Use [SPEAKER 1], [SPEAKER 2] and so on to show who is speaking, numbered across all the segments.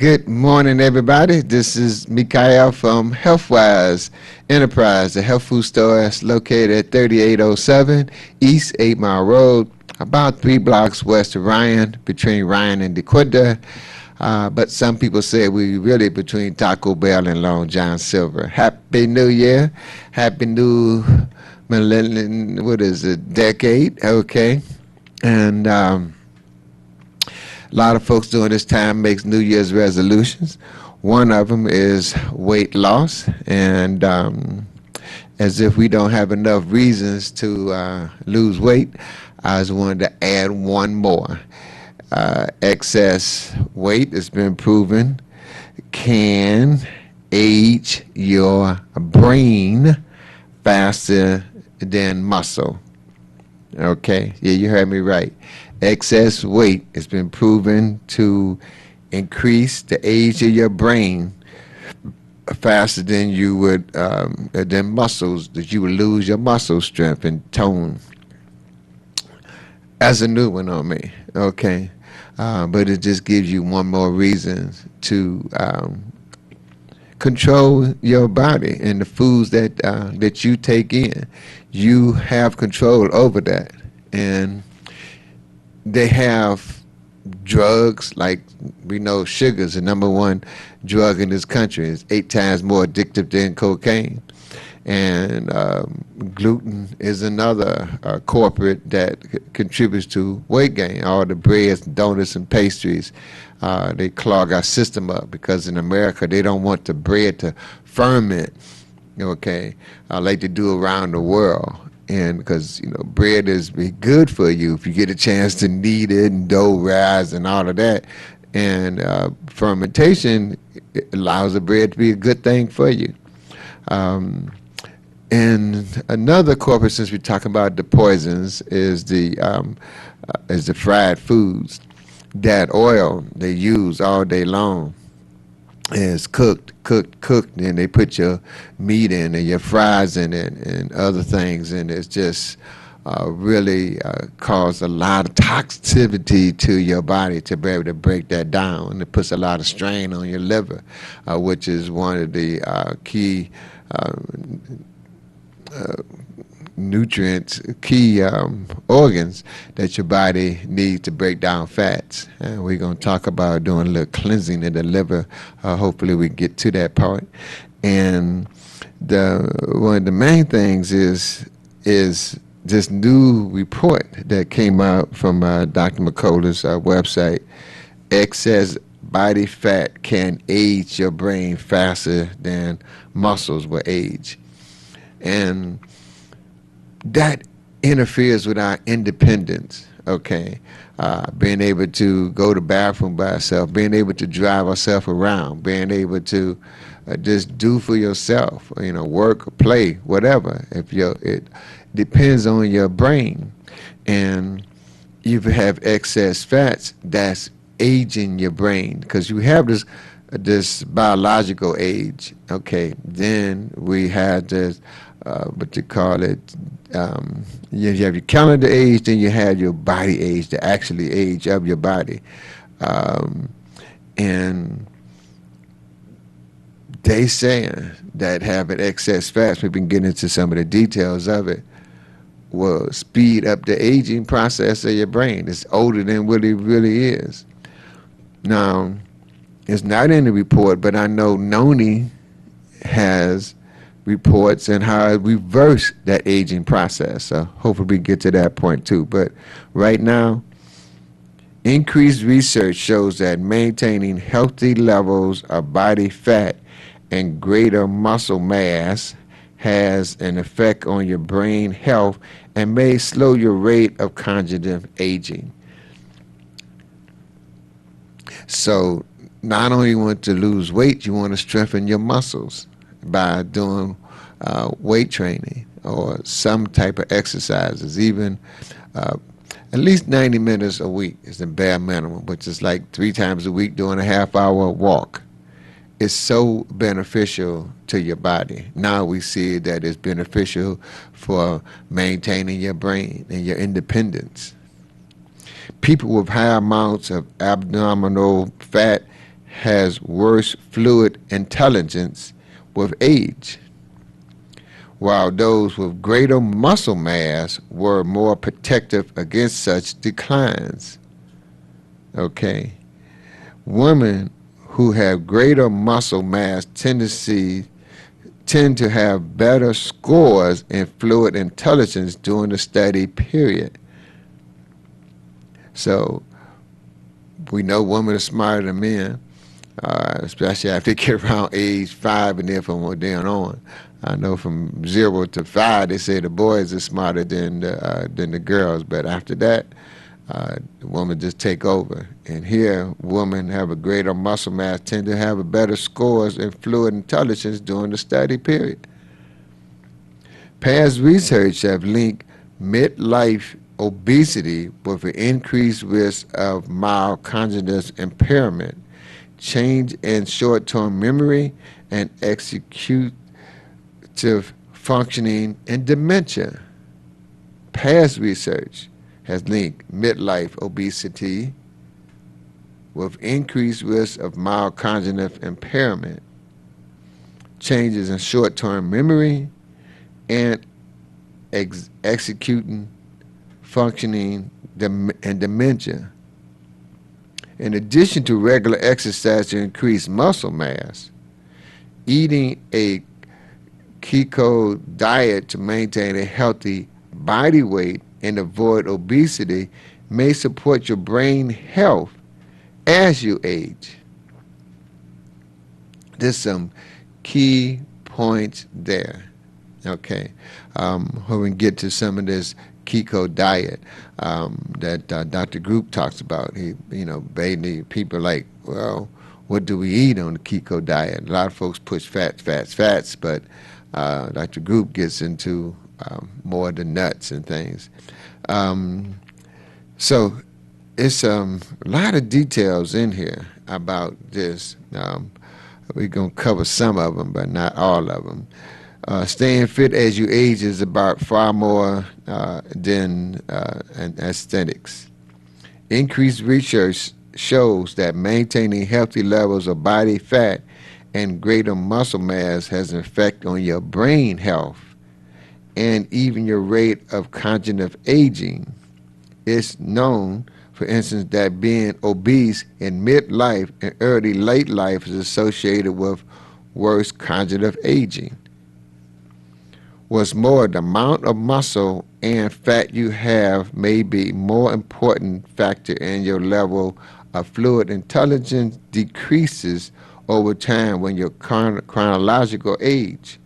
[SPEAKER 1] Good morning, everybody. This is Mikael from Healthwise Enterprise, the health food store is located at 3807 East 8 Mile Road, about 3 blocks west of Ryan, between Ryan and DeQuinta. But some people say we really between Taco Bell and Long John Silver. Happy New Year. Happy New Millennium, what is it, decade, okay? And a lot of folks during this time makes New Year's resolutions. One of them is weight loss, and as if we don't have enough reasons to lose weight, I just wanted to add one more. Excess weight has been proven can age your brain faster than muscle. Okay, yeah, you heard me right. Excess weight has been proven to increase the age of your brain faster than you would than muscles, that you would lose your muscle strength and tone. That's a new one on me, okay? But it just gives you one more reason to control your body and the foods that you take in. You have control over that, and they have drugs like, we know sugar is the number one drug in this country. It's 8 times more addictive than cocaine. And gluten is another corporate that contributes to weight gain. All the breads, donuts, and pastries, they clog our system up because in America they don't want the bread to ferment, okay, like they do around the world. And because bread is good for you if you get a chance to knead it and dough rise and all of that. And fermentation allows the bread to be a good thing for you. And another corporate, since we're talking about the poisons, is the fried foods. That oil they use all day long is cooked, and they put your meat in and your fries in it and other things, and it's just really cause a lot of toxicity to your body to be able to break that down. And it puts a lot of strain on your liver, which is one of the key nutrients, key organs that your body needs to break down fats. And we're going to talk about doing a little cleansing of the liver. Hopefully we get to that part. And one of the main things is this new report that came out from Dr. McCullough's website. Excess body fat can age your brain faster than muscles will age. And that interferes with our independence, okay? Being able to go to the bathroom by ourselves, being able to drive ourselves around, being able to just do for yourself, work or play, whatever. It depends on your brain. And if you have excess fats, that's aging your brain, because you have this biological age, okay? Then we have this, what you call it, you have your calendar age, then you have your body age, the actually age of your body. And they say that having excess fats, we've been getting into some of the details of it, will speed up the aging process of your brain. It's older than what it really is. Now, it's not in the report, but I know Noni has reports and how it reverse that aging process. So hopefully we get to that point too. But right now, increased research shows that maintaining healthy levels of body fat and greater muscle mass has an effect on your brain health and may slow your rate of cognitive aging. So not only you want to lose weight, you want to strengthen your muscles by doing weight training or some type of exercises. Even at least 90 minutes a week is the bare minimum, which is like 3 times a week doing a half-hour walk. It's so beneficial to your body. Now we see that it's beneficial for maintaining your brain and your independence. People with high amounts of abdominal fat has worse fluid intelligence with age, while those with greater muscle mass were more protective against such declines. Okay. Women who have greater muscle mass tend to have better scores in fluid intelligence during the study period. So we know women are smarter than men, especially after they get around age 5 and then from then on. I know from 0 to 5, they say the boys are smarter than the girls, but after that, the women just take over. And here, women have a greater muscle mass, tend to have a better scores in fluid intelligence during the study period. Past research have linked midlife obesity with an increased risk of mild cognitive impairment, change in short-term memory, and executive functioning, and dementia. Past research has linked midlife obesity with increased risk of mild cognitive impairment, changes in short-term memory, and executing functioning and dementia. In addition to regular exercise to increase muscle mass, eating a keto diet to maintain a healthy body weight and avoid obesity may support your brain health as you age. There's some key points there. Okay, when we get to some of this keto diet that Dr. Group talks about, basically people are like, well, what do we eat on the keto diet? A lot of folks push fats, but Dr. Group gets into more of the nuts and things. So it's a lot of details in here about this. We're going to cover some of them, but not all of them. Staying fit as you age is about far more than aesthetics. Increased research shows that maintaining healthy levels of body fat and greater muscle mass has an effect on your brain health and even your rate of cognitive aging. It's known, for instance, that being obese in midlife and early late life is associated with worse cognitive aging. What's more, the amount of muscle and fat you have may be more important factor in your level of fluid intelligence decreases over time when your chronological age.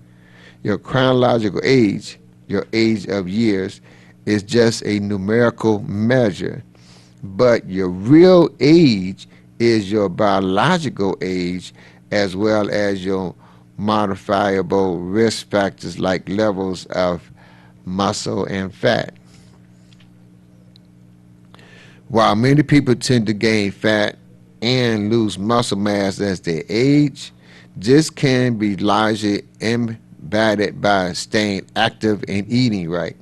[SPEAKER 1] Your chronological age, your age of years, is just a numerical measure, but your real age is your biological age as well as your modifiable risk factors like levels of muscle and fat. While many people tend to gain fat and lose muscle mass as they age, this can be largely embedded by staying active and eating right.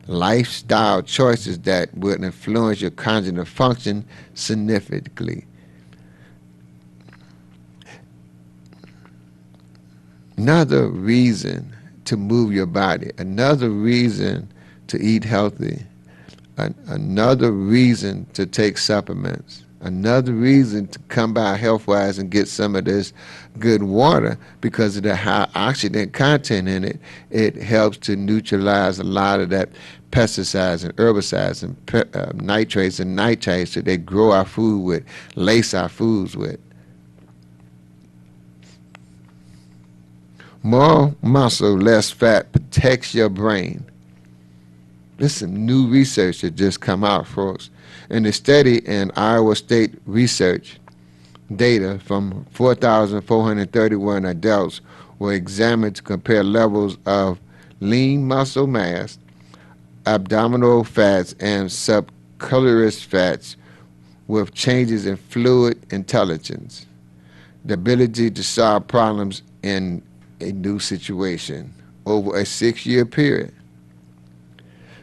[SPEAKER 1] Lifestyle choices that would influence your cognitive function significantly. Another reason to move your body, another reason to eat healthy, another reason to take supplements, another reason to come by Healthwise and get some of this good water because of the high oxidant content in it. It helps to neutralize a lot of that pesticides and herbicides and nitrates and nitrites that they grow our food with, lace our foods with. More muscle, less fat protects your brain. There's some new research that just come out, folks. In a study in Iowa State research, data from 4,431 adults were examined to compare levels of lean muscle mass, abdominal fats, and subcutaneous fats with changes in fluid intelligence, the ability to solve problems in a new situation over a 6-year period.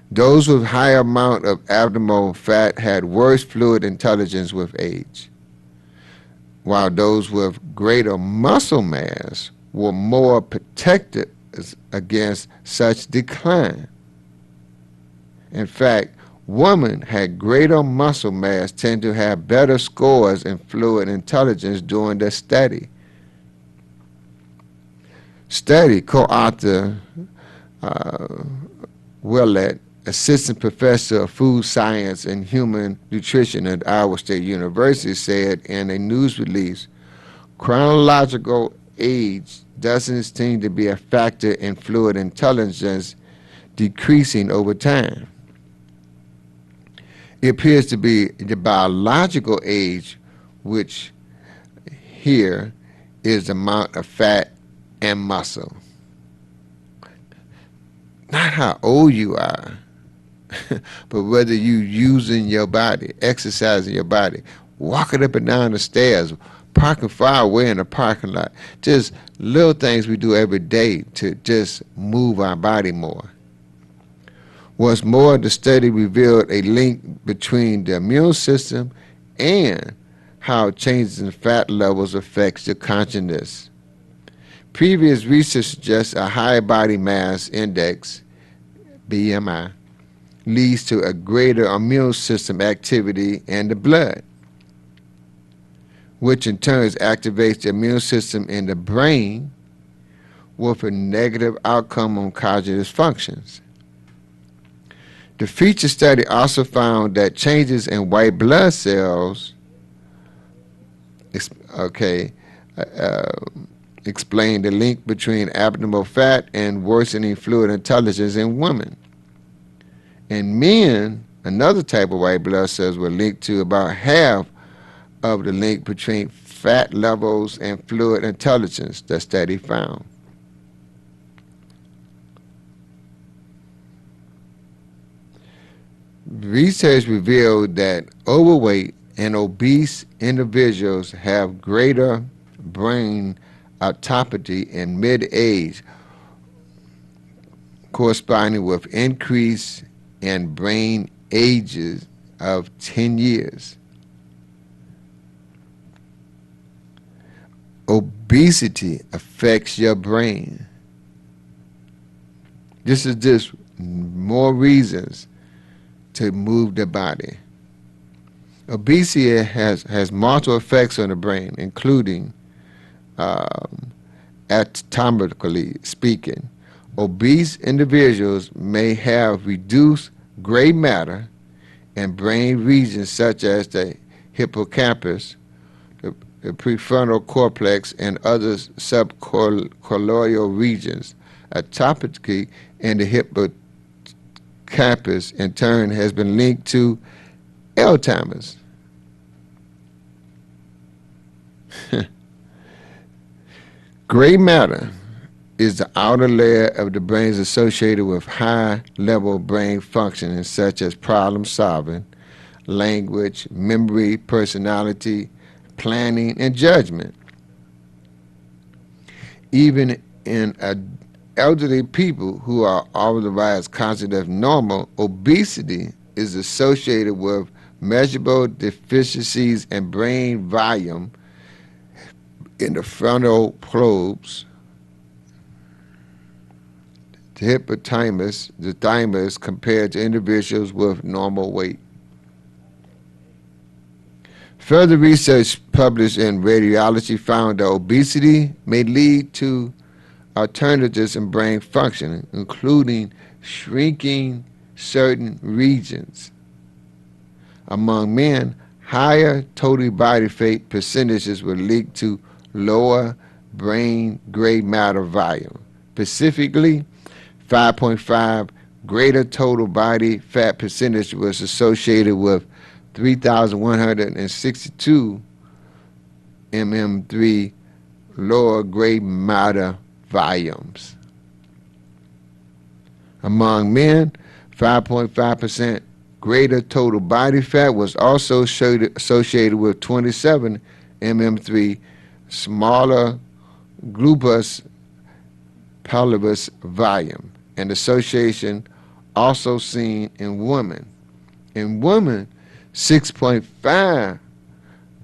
[SPEAKER 1] Those with higher amount of abdominal fat had worse fluid intelligence with age. while those with greater muscle mass were more protected against such decline. In fact, women had greater muscle mass tend to have better scores in fluid intelligence during the study. Study co-author uh, Willett, assistant professor of food science and human nutrition at Iowa State University, said in a news release, chronological age doesn't seem to be a factor in fluid intelligence decreasing over time. It appears to be the biological age, which here is the amount of fat and muscle. Not how old you are, but whether you using your body, exercising your body, walking up and down the stairs, parking far away in the parking lot. Just little things we do every day to just move our body more. What's more, the study revealed a link between the immune system and how changes in fat levels affects your consciousness. Previous research suggests a high body mass index, BMI, leads to a greater immune system activity in the blood, which in turn activates the immune system in the brain with a negative outcome on cognitive functions. The feature study also found that changes in white blood cells explain the link between abnormal fat and worsening fluid intelligence in women. In men, another type of white blood cells were linked to about half of the link between fat levels and fluid intelligence, the study found. Research revealed that overweight and obese individuals have greater brain autophagy in mid-age, corresponding with increase in brain ages of 10 years. Obesity affects your brain. This is just more reasons to move the body. Obesity has multiple effects on the brain, including anatomically speaking. Obese individuals may have reduced gray matter in brain regions such as the hippocampus, the prefrontal cortex, and other subcortical regions. Autophagy in the hippocampus, in turn, has been linked to Alzheimer's. Gray matter is the outer layer of the brain associated with high-level brain functions such as problem-solving, language, memory, personality, planning, and judgment. Even in elderly people who are otherwise considered normal, obesity is associated with measurable deficiencies in brain volume in the frontal lobes, the hippocampus, the thymus, compared to individuals with normal weight. Further research published in Radiology found that obesity may lead to alternatives in brain functioning, including shrinking certain regions. Among men, higher total body fat percentages were linked to lower brain gray matter volume. Specifically, 5.5 greater total body fat percentage was associated with 3,162 mm3 lower gray matter volumes. Among men, 5.5% greater total body fat was also associated with 27 mm3 smaller globus pallidus volume, an association also seen in women. In women, 6.5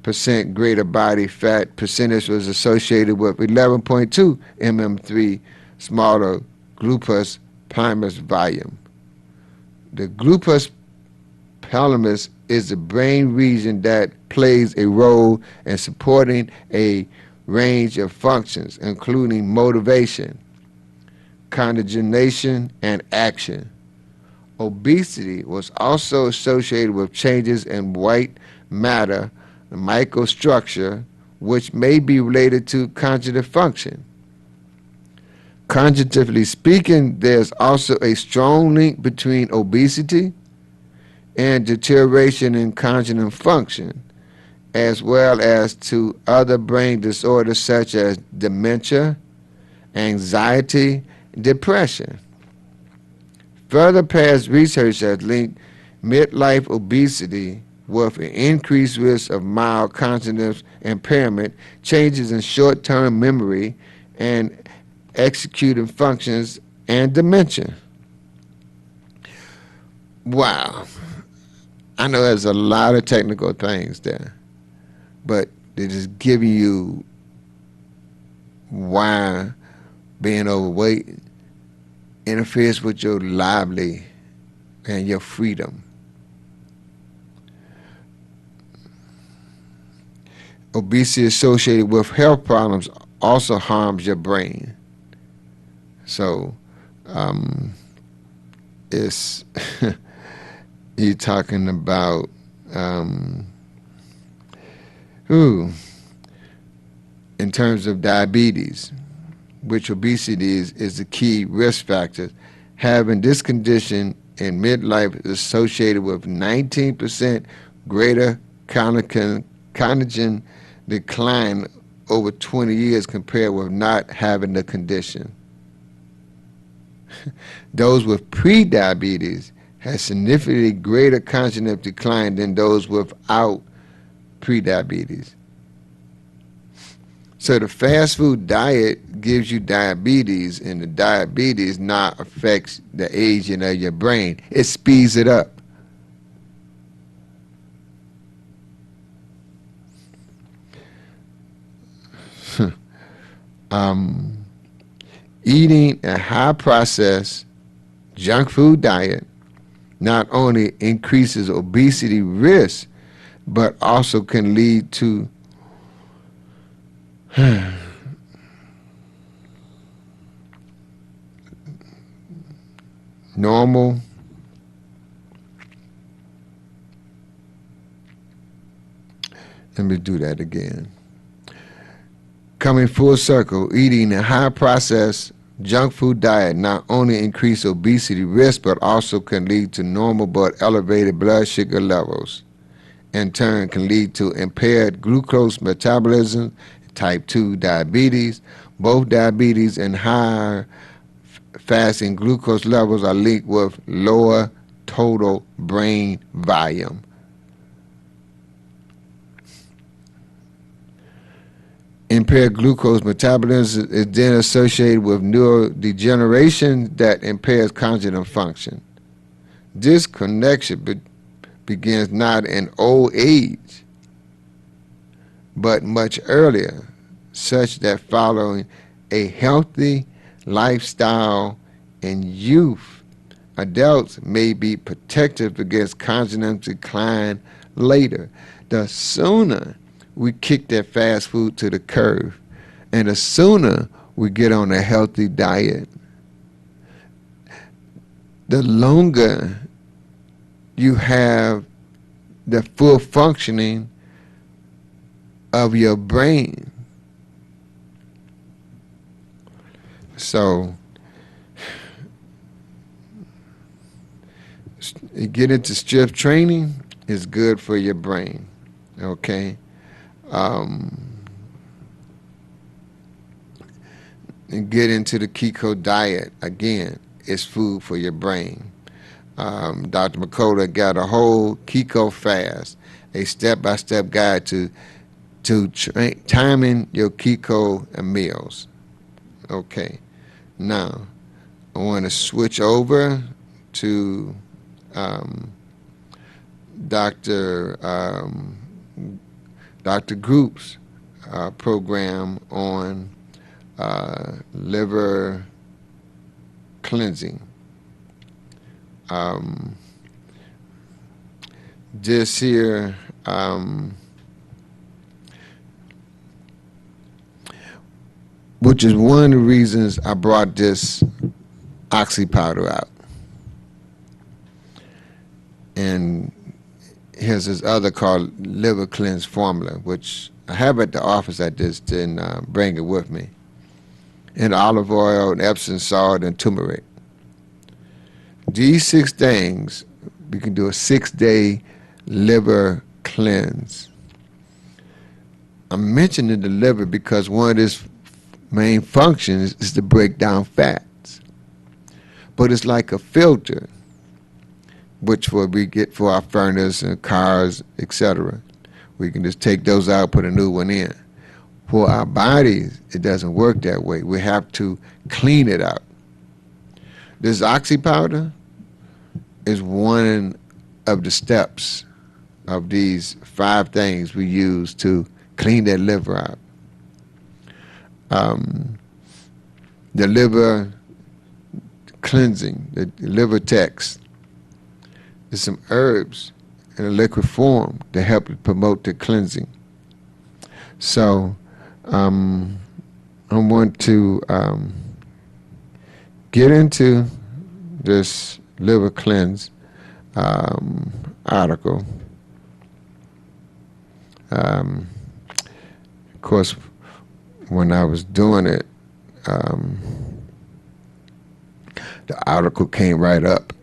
[SPEAKER 1] percent greater body fat percentage was associated with 11.2 mm3 smaller gluteus palmaris volume. The gluteus palmaris is the brain region that plays a role in supporting a range of functions, including motivation, coordination, and action. Obesity was also associated with changes in white matter microstructure, which may be related to cognitive function. Cognitively speaking, there's also a strong link between obesity and deterioration in cognitive function, as well as to other brain disorders such as dementia, anxiety, depression. Further past research has linked midlife obesity with an increased risk of mild cognitive impairment, changes in short-term memory, and executive functions, and dementia. Wow. I know there's a lot of technical things there, but they're just giving you why being overweight interferes with your lively and your freedom. Obesity associated with health problems also harms your brain. So it's you're talking about in terms of diabetes, which obesity is the key risk factor. Having this condition in midlife is associated with 19% greater cognition decline over 20 years compared with not having the condition. Those with prediabetes have significantly greater cognitive decline than those without prediabetes. So the fast food diet gives you diabetes, and the diabetes not affects the aging of your brain. It speeds it up. Eating a high-processed junk food diet not only increases obesity risk, but also can lead to normal let me do that again. Coming full circle, eating a high-processed junk food diet not only increases obesity risk, but also can lead to normal but elevated blood sugar levels. In turn, can lead to impaired glucose metabolism, type 2 diabetes. Both diabetes and higher fasting glucose levels are linked with lower total brain volume. Impaired glucose metabolism is then associated with neurodegeneration that impairs cognitive function. This connection begins not in old age, but much earlier, such that following a healthy lifestyle in youth, adults may be protected against cognitive decline later. The sooner we kick that fast food to the curb, and the sooner we get on a healthy diet, the longer you have the full functioning of your brain. So get into strength training is good for your brain, okay? And get into the keto diet. Again, it's food for your brain. Dr. McCullough got a whole keto fast, a step-by-step guide to timing your keto meals. Okay, now I want to switch over to Dr. Group's program on liver cleansing. This here, which is one of the reasons I brought this oxy powder out. And here's this other called liver cleanse formula, which I have at the office. I just didn't bring it with me. And olive oil, and Epsom salt, and turmeric. These 6 things, we can do a 6-day liver cleanse. I'm mentioning the liver because one of its main functions is to break down fats. But it's like a filter, which we get for our furnace and cars, etc. We can just take those out, put a new one in. For our bodies, it doesn't work that way. We have to clean it out. This oxy powder is one of the steps of these 5 things we use to clean that liver out. The liver cleansing, the liver text, is some herbs in a liquid form to help promote the cleansing. So I want to get into this liver cleanse article. Of course, when I was doing it, the article came right up.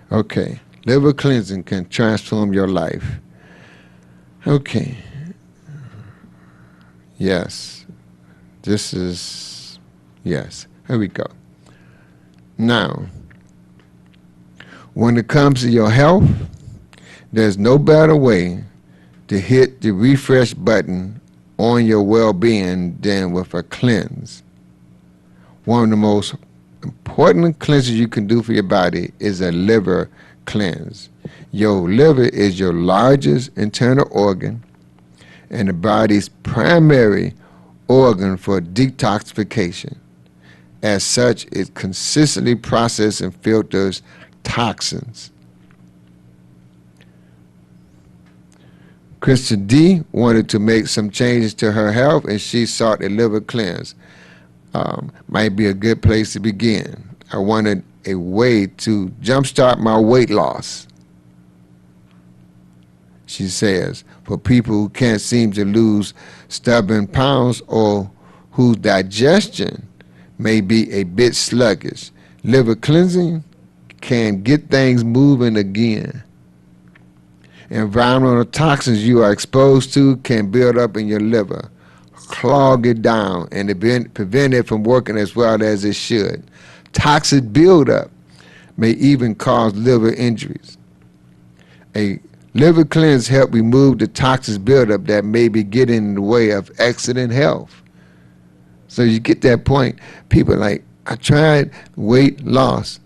[SPEAKER 1] Okay, liver cleansing can transform your life. Okay, yes, yes, here we go. Now, when it comes to your health, there's no better way to hit the refresh button on your well-being than with a cleanse. One of the most important cleanses you can do for your body is a liver cleanse. Your liver is your largest internal organ and the body's primary organ for detoxification. As such, it consistently processes and filters toxins. Krista D. wanted to make some changes to her health, and she sought a liver cleanse. Might be a good place to begin. I wanted a way to jumpstart my weight loss, she says, for people who can't seem to lose stubborn pounds or whose digestion may be a bit sluggish. Liver cleansing can get things moving again. Environmental toxins you are exposed to can build up in your liver, clog it down, and prevent it from working as well as it should. Toxic buildup may even cause liver injuries. A liver cleanse helps remove the toxic buildup that may be getting in the way of excellent health. So you get that point. People are like, I tried weight loss,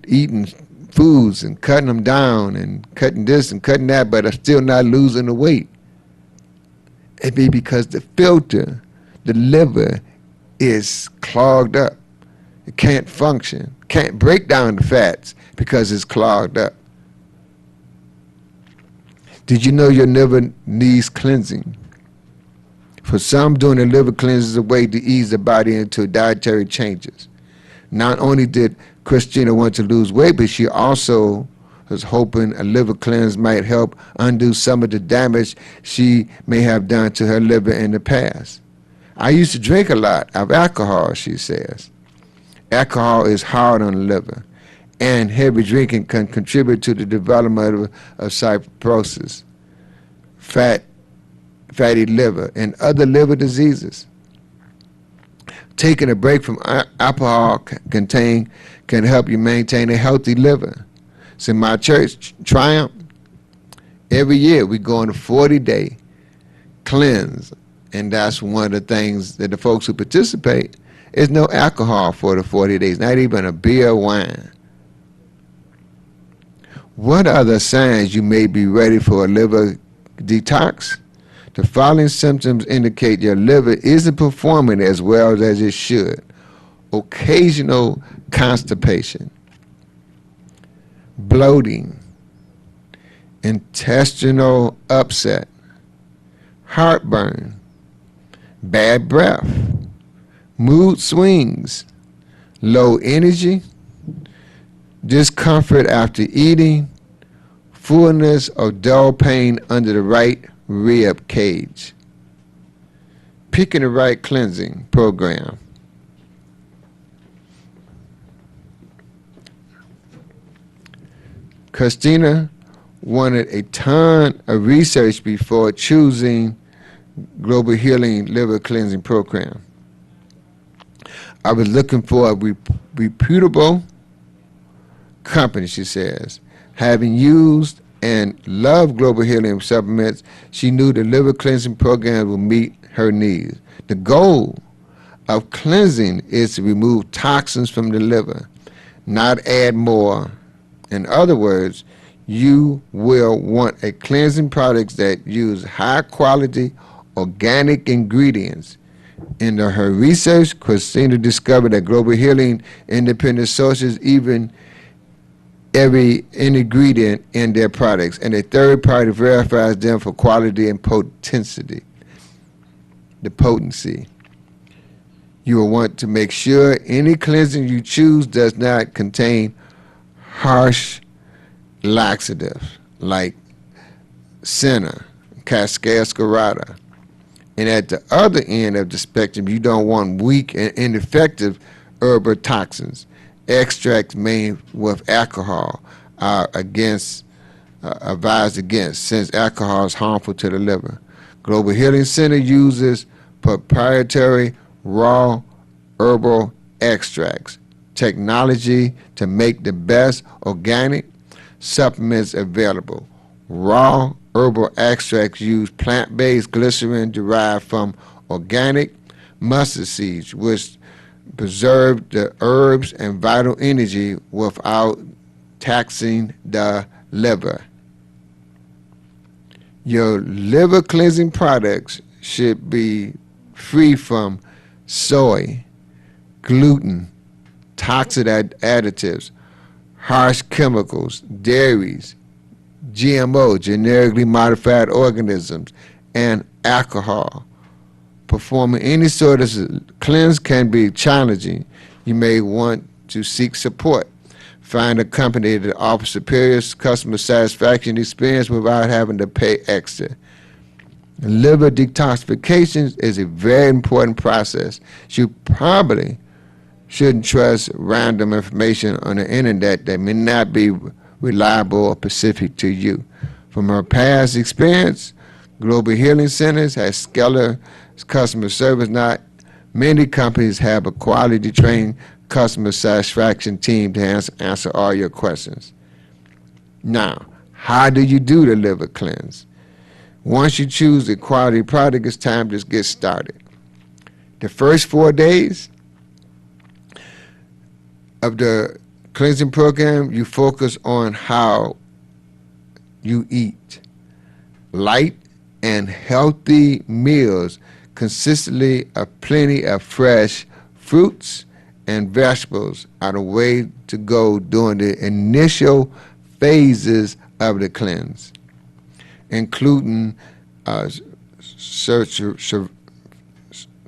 [SPEAKER 1] eating foods and cutting them down and cutting this and cutting that, but I'm still not losing the weight. It be because the filter, the liver, is clogged up. It can't function, can't break down the fats because it's clogged up. Did you know your liver needs cleansing? For some, doing a liver cleanse is a way to ease the body into dietary changes. Not only did Christina want to lose weight, but she also was hoping a liver cleanse might help undo some of the damage she may have done to her liver in the past. I used to drink a lot of alcohol, she says. Alcohol is hard on the liver, and heavy drinking can contribute to the development of cirrhosis, fatty liver, and other liver diseases. Taking a break from alcohol can help you maintain a healthy liver. So in my church, Triumph, every year we go on a 40-day cleanse, and that's one of the things that the folks who participate There's no alcohol for the 40 days, not even a beer or wine. What are the signs you may be ready for a liver detox? The following symptoms indicate your liver isn't performing as well as it should. Occasional constipation, bloating, intestinal upset, heartburn, bad breath, mood swings, low energy, discomfort after eating, fullness or dull pain under the right rib cage. Picking the right cleansing program. Christina wanted a ton of research before choosing Global Healing Liver Cleansing Program. I was looking for a reputable company, she says. Having used and loved Global Healing supplements, she knew the liver cleansing program would meet her needs. The goal of cleansing is to remove toxins from the liver, not add more. In other words, you will want a cleansing product that use high quality organic ingredients. In her research, Christina discovered that Global Healing independent sources even every ingredient in their products, and a third party verifies them for quality and potency. The potency. You will want to make sure any cleansing you choose does not contain harsh laxatives like senna, cascarata. And at the other end of the spectrum, you don't want weak and ineffective herbal toxins. Extracts made with alcohol are advised against, since alcohol is harmful to the liver. Global Healing Center uses proprietary raw herbal extracts technology to make the best organic supplements available. Raw herbal extracts use plant-based glycerin derived from organic mustard seeds, which preserve the herbs and vital energy without taxing the liver. Your liver cleansing products should be free from soy, gluten, toxic additives, harsh chemicals, dairies, GMO, genetically modified organisms, and alcohol. Performing any sort of cleanse can be challenging. You may want to seek support. Find a company that offers superior customer satisfaction experience without having to pay extra. Liver detoxification is a very important process. You probably shouldn't trust random information on the internet that may not be reliable or specific to you. From her past experience, Global Healing Centers has stellar customer service. Not many companies have a quality trained customer satisfaction team to answer all your questions. Now, how do you do the liver cleanse? Once you choose a quality product, it's time to get started. The first 4 days of the cleansing program, you focus on how you eat. Light and healthy meals consistently of plenty of fresh fruits and vegetables are the way to go during the initial phases of the cleanse, including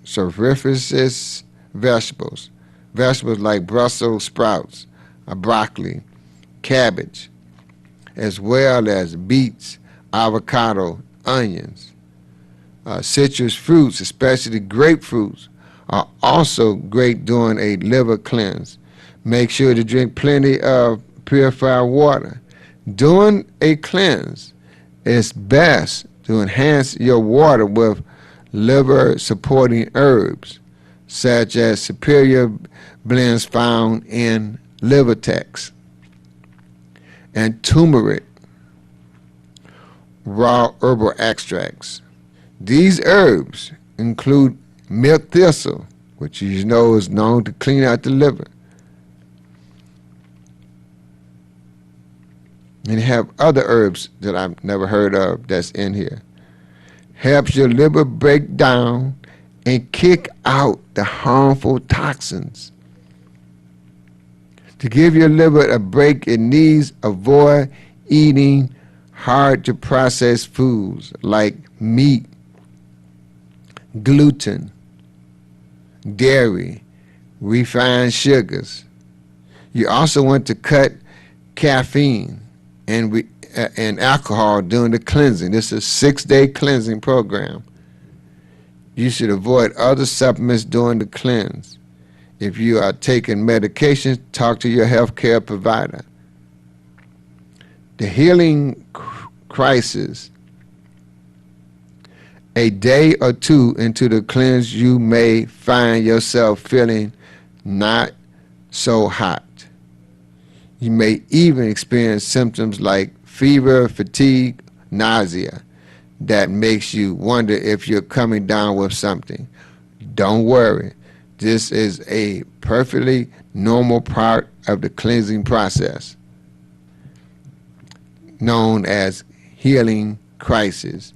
[SPEAKER 1] surface vegetables like Brussels sprouts, broccoli, cabbage, as well as beets, avocado, onions. Citrus fruits, especially grapefruits, are also great during a liver cleanse. Make sure to drink plenty of purified water. During a cleanse, it's best to enhance your water with liver-supporting herbs, such as superior blends found in Livertex and turmeric, raw herbal extracts. These herbs include milk thistle, which you know is known to clean out the liver. And you have other herbs that I've never heard of that's in here. Helps your liver break down and kick out the harmful toxins. To give your liver a break, it needs avoid eating hard to process foods like meat, gluten, dairy, refined sugars. You also want to cut caffeine and alcohol during the cleansing. This is a 6-day cleansing program. You should avoid other supplements during the cleanse. If you are taking medication, talk to your healthcare provider. The healing crisis. A day or two into the cleanse, you may find yourself feeling not so hot. You may even experience symptoms like fever, fatigue, nausea that makes you wonder if you're coming down with something. Don't worry. This is a perfectly normal part of the cleansing process, known as healing crisis.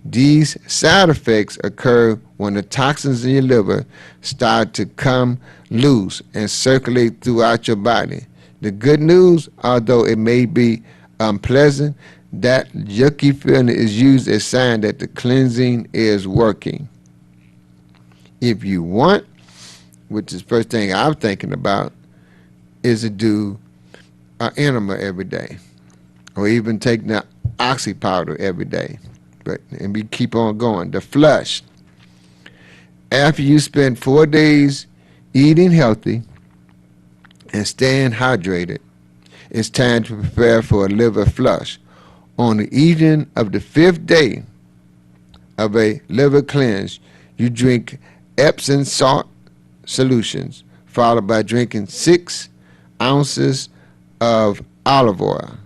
[SPEAKER 1] These side effects occur when the toxins in your liver start to come loose and circulate throughout your body. The good news, although it may be unpleasant, that yucky feeling is used as a sign that the cleansing is working. If you want, which is the first thing I'm thinking about, is to do an enema every day, or even take the oxy powder every day. And we keep on going. The flush. After you spend 4 days eating healthy and staying hydrated, it's time to prepare for a liver flush. On the evening of the 5th day of a liver cleanse, you drink Epsom salt solutions, followed by drinking 6 ounces of olive oil.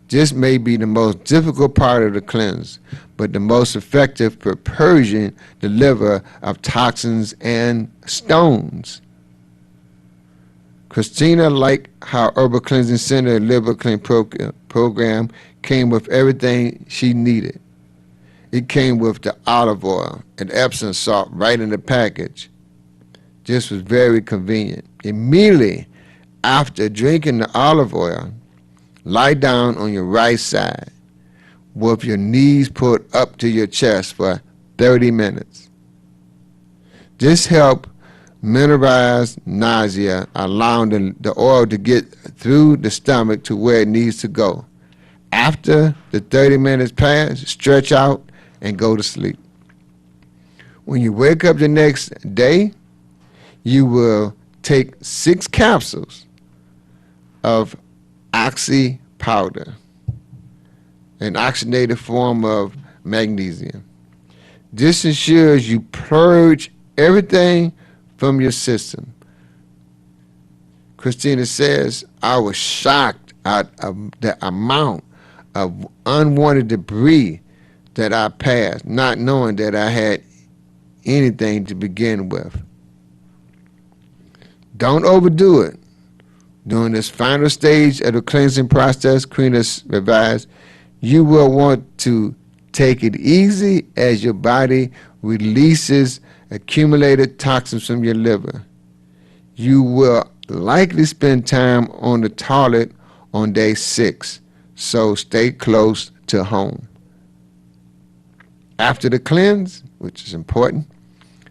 [SPEAKER 1] This may be the most difficult part of the cleanse, but the most effective for purging the liver of toxins and stones. Christina liked how Herbal Cleansing Center Liver Clean program came with everything she needed. It came with the olive oil and Epsom salt right in the package. This was very convenient. Immediately after drinking the olive oil, lie down on your right side with your knees put up to your chest for 30 minutes. This helped minimize nausea, allowing the oil to get through the stomach to where it needs to go. After the 30 minutes pass, stretch out and go to sleep. When you wake up the next day, you will take 6 capsules of oxy powder, an oxygenated form of magnesium. This ensures you purge everything from your system. Christina says, I was shocked at the amount of unwanted debris that I passed, not knowing that I had anything to begin with. Don't overdo it. During this final stage of the cleansing process, Christina advised, you will want to take it easy as your body releases accumulated toxins from your liver. You will likely spend time on the toilet on day 6, so stay close to home. After the cleanse, which is important,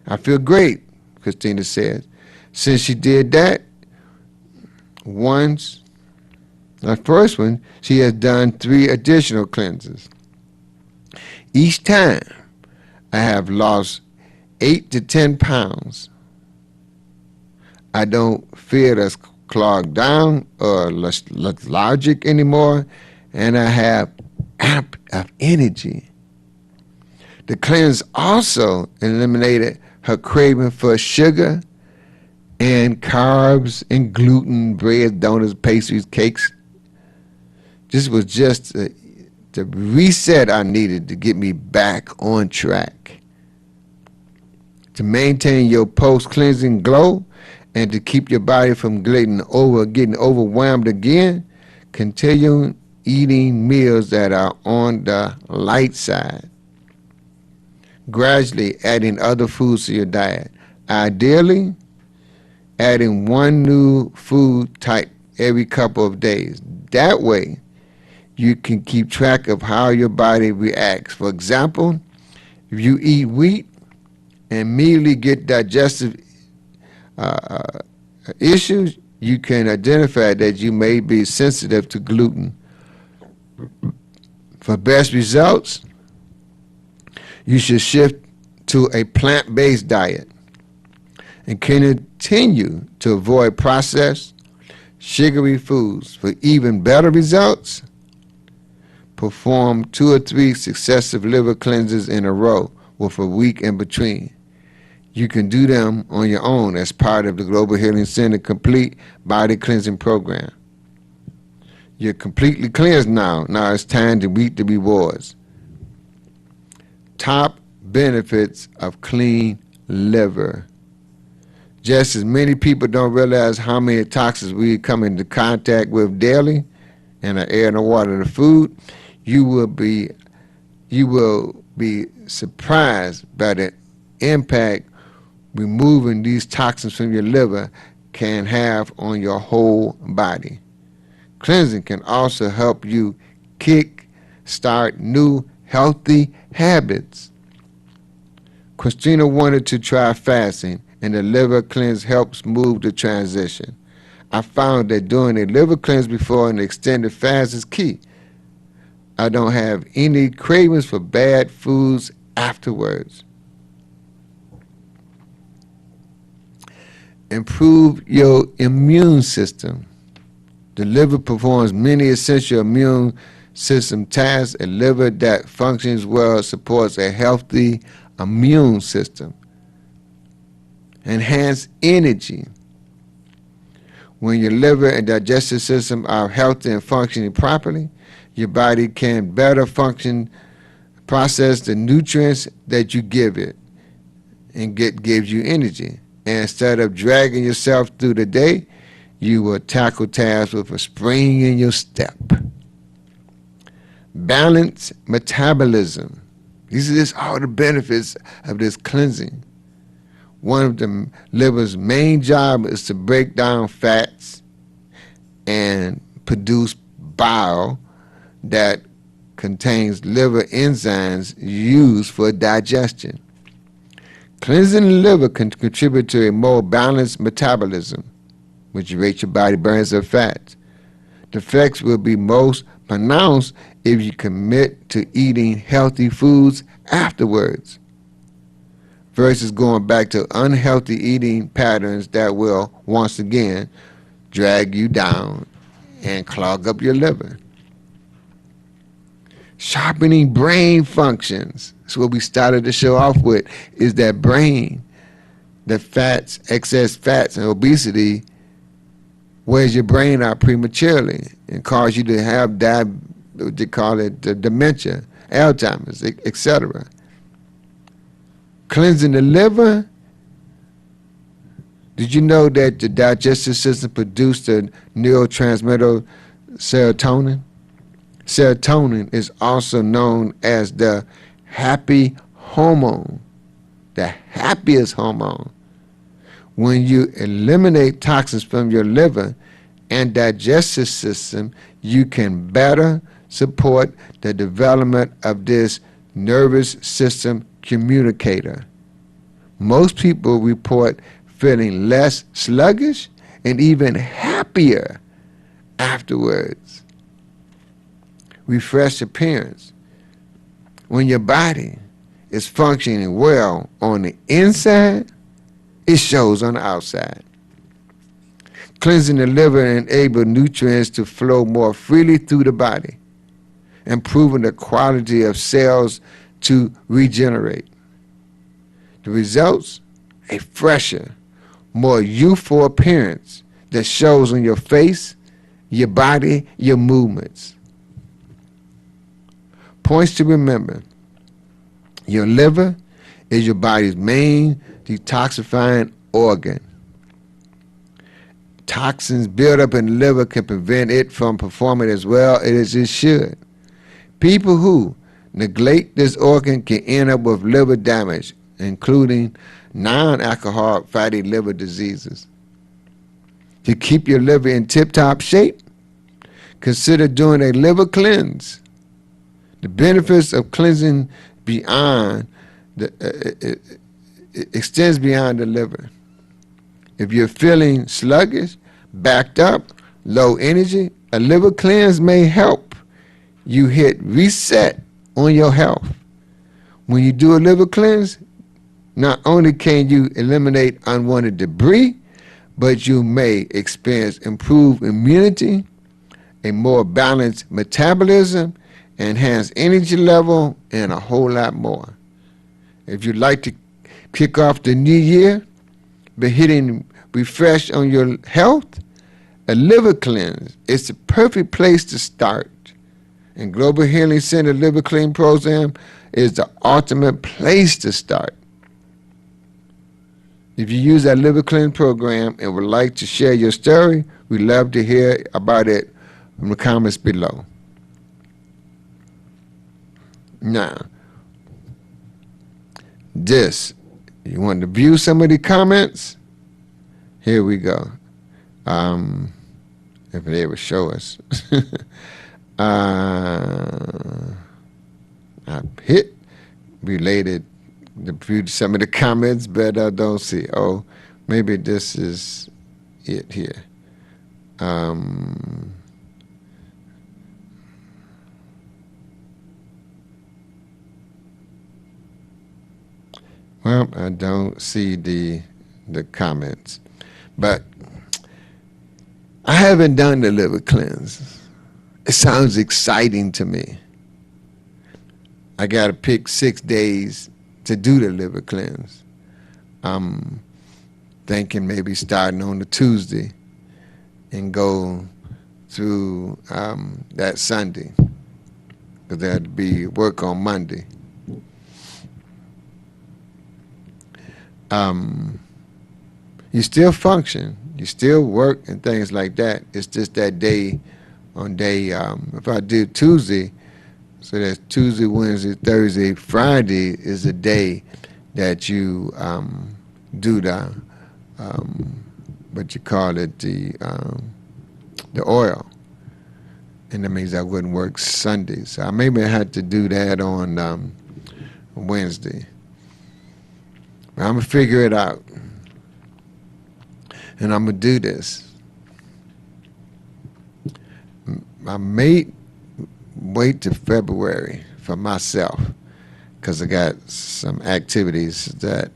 [SPEAKER 1] I feel great, Christina says. Since she did that once, the first one, she has done 3 additional cleanses. Each time, I have lost 8 to 10 pounds. I don't feel as clogged down or lethargic anymore, and I have amp of energy. The cleanse also eliminated her craving for sugar and carbs and gluten, bread, donuts, pastries, cakes. This was just the reset I needed to get me back on track. To maintain your post-cleansing glow and to keep your body from getting overwhelmed again, continue eating meals that are on the light side. Gradually adding other foods to your diet. Ideally, adding one new food type every couple of days. That way, you can keep track of how your body reacts. For example, if you eat wheat and immediately get digestive issues, you can identify that you may be sensitive to gluten. For best results, you should shift to a plant-based diet and continue to avoid processed, sugary foods. For even better results, perform 2 or 3 successive liver cleanses in a row with a week in between. You can do them on your own as part of the Global Healing Center Complete Body Cleansing Program. You're completely cleansed now. Now it's time to reap the rewards. Top benefits of clean liver. Just as many people don't realize how many toxins we come into contact with daily in the air and the water and the food, you will be surprised by the impact removing these toxins from your liver can have on your whole body. Cleansing can also help you start new healthy habits. Christina wanted to try fasting, and the liver cleanse helps move the transition. I found that doing a liver cleanse before an extended fast is key. I don't have any cravings for bad foods afterwards. Improve your immune system. The liver performs many essential immune system tasks. A liver that functions well supports a healthy immune system. Enhance energy. When your liver and digestive system are healthy and functioning properly, your body can better process the nutrients that you give it and gives you energy. And instead of dragging yourself through the day, you will tackle tasks with a spring in your step. Balance metabolism. These are just all the benefits of this cleansing. One of the liver's main job is to break down fats and produce bile that contains liver enzymes used for digestion. Cleansing the liver can contribute to a more balanced metabolism, which rates your body burns of fats. The effects will be most pronounced if you commit to eating healthy foods afterwards, versus going back to unhealthy eating patterns that will, once again, drag you down and clog up your liver. Sharpening brain functions. That's what we started the show off with, is that brain. The fats, excess fats and obesity wears your brain out prematurely and cause you to have what they call it, dementia, Alzheimer's, etc. Cleansing the liver. Did you know that the digestive system produces the neurotransmitter serotonin? Serotonin is also known as the happy hormone, the happiest hormone. When you eliminate toxins from your liver and digestive system, you can better support the development of this nervous system communicator. Most people report feeling less sluggish and even happier afterwards. Refreshed appearance. When your body is functioning well on the inside, it shows on the outside. Cleansing the liver enables nutrients to flow more freely through the body, improving the quality of cells to regenerate. The results? A fresher, more youthful appearance that shows on your face, your body, your movements. Points to remember. Your liver is your body's main detoxifying organ. Toxins built up in the liver can prevent it from performing as well as it should. People who neglect this organ can end up with liver damage, including non-alcoholic fatty liver diseases. To keep your liver in tip-top shape, consider doing a liver cleanse. The benefits of cleansing extends beyond the liver. If you're feeling sluggish, backed up, low energy, a liver cleanse may help you hit reset on your health. When you do a liver cleanse, not only can you eliminate unwanted debris, but you may experience improved immunity, a more balanced metabolism, enhanced energy level, and a whole lot more. If you'd like to kick off the new year by hitting refresh on your health, a liver cleanse is the perfect place to start. And Global Healing Center Liver Clean Program is the ultimate place to start. If you use our Liver Clean program and would like to share your story, we'd love to hear about it from the comments below. Now, you want to view some of the comments? Here we go. If they ever show us. I hit related to view some of the comments, but I don't see. Oh, maybe this is it here. Well, I don't see the comments, but I haven't done the liver cleanse. It sounds exciting to me. I got to pick 6 days to do the liver cleanse. I'm thinking maybe starting on the Tuesday and go through that Sunday, because there'd be work on Monday. You still function, you still work and things like that. It's just that day on day, if I do Tuesday, so that's Tuesday, Wednesday, Thursday, Friday is the day that you do the, what you call it, the oil. And that means I wouldn't work Sunday. So I maybe had to do that on Wednesday. But I'm going to figure it out. And I'm going to do this. I may wait till February for myself, because I got some activities that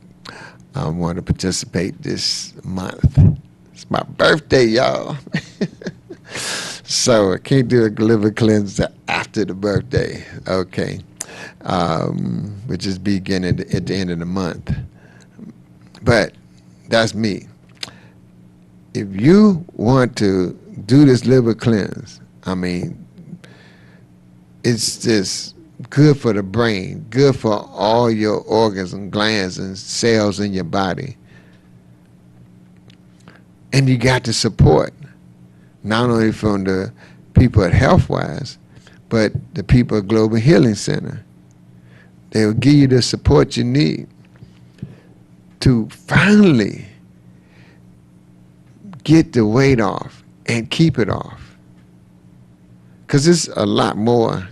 [SPEAKER 1] I want to participate this month. It's my birthday, y'all. So I can't do a liver cleanse after the birthday, okay, which is beginning at the end of the month. But that's me. If you want to do this liver cleanse, I mean, it's just good for the brain, good for all your organs and glands and cells in your body. And you got the support, not only from the people at Healthwise, but the people at Global Healing Center. They will give you the support you need to finally get the weight off and keep it off. Because there's a lot more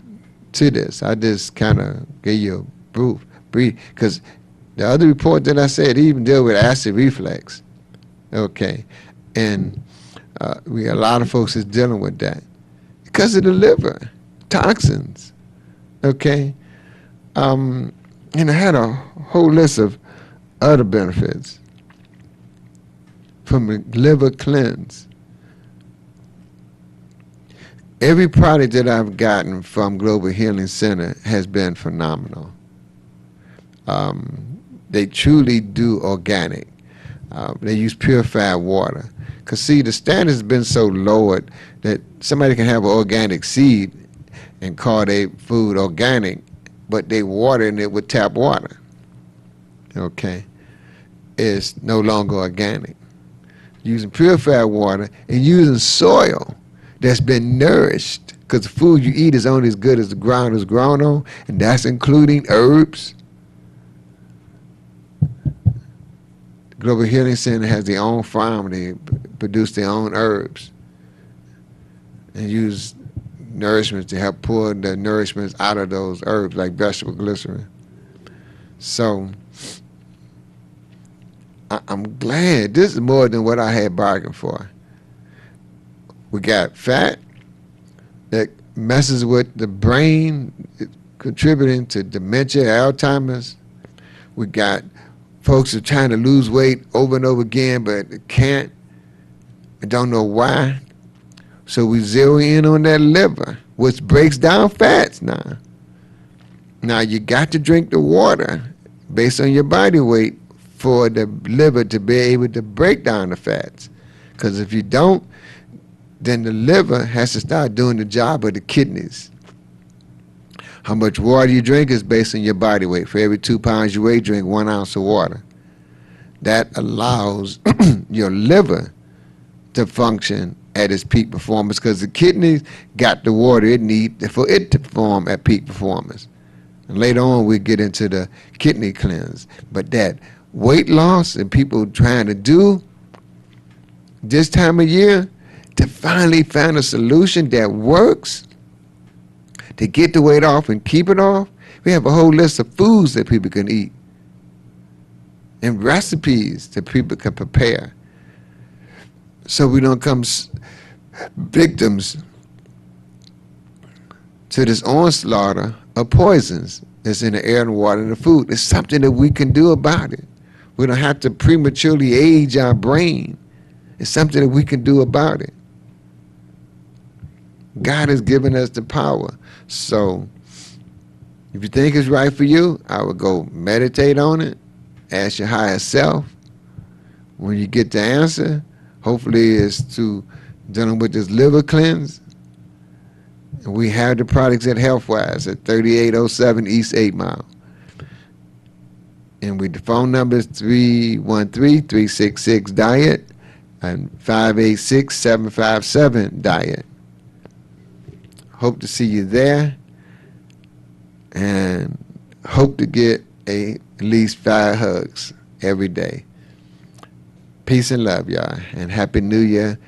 [SPEAKER 1] to this. I just kind of gave you a brief, because the other report that I said even deal with acid reflux. Okay. And we got a lot of folks that's dealing with that because of the liver, toxins. Okay. And I had a whole list of other benefits from a liver cleanse. Every product that I've gotten from Global Healing Center has been phenomenal. They truly do organic. They use purified water. Because, see, the standard has been so lowered that somebody can have an organic seed and call their food organic, but they watering it with tap water. Okay? is no longer organic. Using purified water and using soil that's been nourished, because the food you eat is only as good as the ground is grown on, and that's including herbs. The Global Healing Center has their own farm. They produce their own herbs and use nourishments to help pull the nourishments out of those herbs, like vegetable glycerin. So I'm glad this is more than what I had bargained for. We got fat that messes with the brain, contributing to dementia, Alzheimer's. We got folks who are trying to lose weight over and over again, but can't and don't know why. So we zero in on that liver, which breaks down fats now. Now you got to drink the water based on your body weight for the liver to be able to break down the fats. Because if you don't, then the liver has to start doing the job of the kidneys. How much water you drink is based on your body weight. For every 2 pounds you weigh, drink 1 ounce of water. That allows your liver to function at its peak performance, because the kidneys got the water it needs for it to perform at peak performance. And later on we get into the kidney cleanse. But that weight loss and people trying to do this time of year to finally find a solution that works to get the weight off and keep it off, we have a whole list of foods that people can eat and recipes that people can prepare, so we don't become victims to this onslaught of poisons that's in the air and water and the food. It's something that we can do about it. We don't have to prematurely age our brain. It's something that we can do about it. God has given us the power. So if you think it's right for you, I would go meditate on it, ask your higher self. When you get the answer, hopefully it's to dealing with this liver cleanse. And we have the products at Healthwise at 3807 East 8 Mile. And the phone number is 313-366-DIET and 586-757-DIET. Hope to see you there, and hope to get at least 5 hugs every day. Peace and love, y'all, and Happy New Year